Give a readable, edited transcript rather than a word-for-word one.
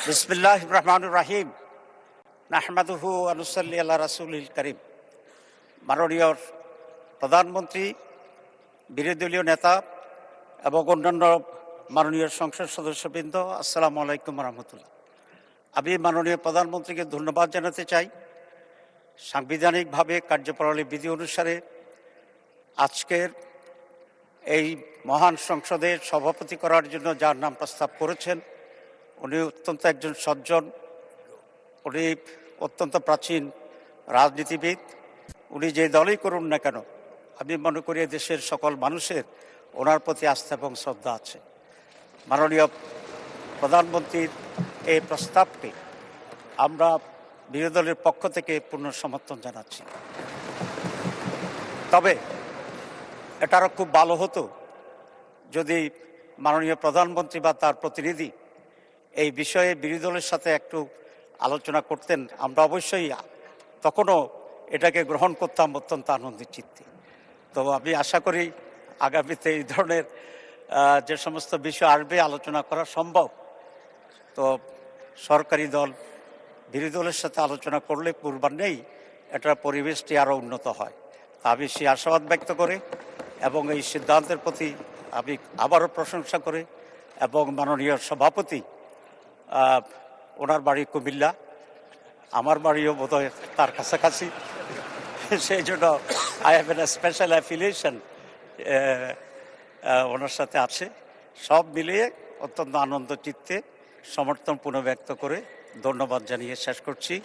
বিসমিল্লাহির রহমানির রহিম। নাহমাদুহু ওয়া নুসাল্লি আলা রাসূলিল কারীম। মাননীয় প্রধানমন্ত্রী, বিরোধী দলীয় নেতা এবং অন্যান্য মাননীয় সংসদ সদস্যবৃন্দ, আসসালামু আলাইকুম রহমতুল্লাহ। আমি মাননীয় প্রধানমন্ত্রীকে ধন্যবাদ জানাতে চাই। সাংবিধানিকভাবে কার্যপ্রণালী বিধি অনুসারে আজকের এই মহান সংসদের সভাপতি করার জন্য যার নাম প্রস্তাব করেছেন, উনি অত্যন্ত একজন সজ্জন, উনি অত্যন্ত প্রাচীন রাজনীতিবিদ। উনি যে দলই করুন না কেন, আমি মনে করি দেশের সকল মানুষের ওনার প্রতি আস্থা এবং শ্রদ্ধা আছে। মাননীয় প্রধানমন্ত্রীর এই প্রস্তাবকে আমরা বিরোধী দলের পক্ষ থেকে পূর্ণ সমর্থন জানাচ্ছি। তবে এটা আরও খুব ভালো হতো যদি মাননীয় প্রধানমন্ত্রী বা তার প্রতিনিধি এই বিষয়ে বিরোধী দলের সাথে একটু আলোচনা করতেন। আমরা অবশ্যই তখনও এটাকে গ্রহণ করতাম অত্যন্ত আনন্দের চিত্তে। তো আমি আশা করি আগামীতে এই ধরনের যে সমস্ত বিষয় আসবে আলোচনা করা সম্ভব। তো সরকারি দল বিরোধী দলের সাথে আলোচনা করলে পূর্বান্নেই এটার পরিবেশটি আরও উন্নত হয়। তা আমি সেই আশাবাদ ব্যক্ত করে এবং এই সিদ্ধান্তের প্রতি আমি আবারও প্রশংসা করে এবং মাননীয় সভাপতি, ওনার বাড়ি কুমিল্লা, আমার বাড়িও বোধহয় তার কাছাকাছি, সেই জন্য I have an special affiliation owner সাথে আছে। সব মিলিয়ে অত্যন্ত আনন্দ চিত্তে সমর্থন পুনঃব্যক্ত করে ধন্যবাদ জানিয়ে শেষ করছি।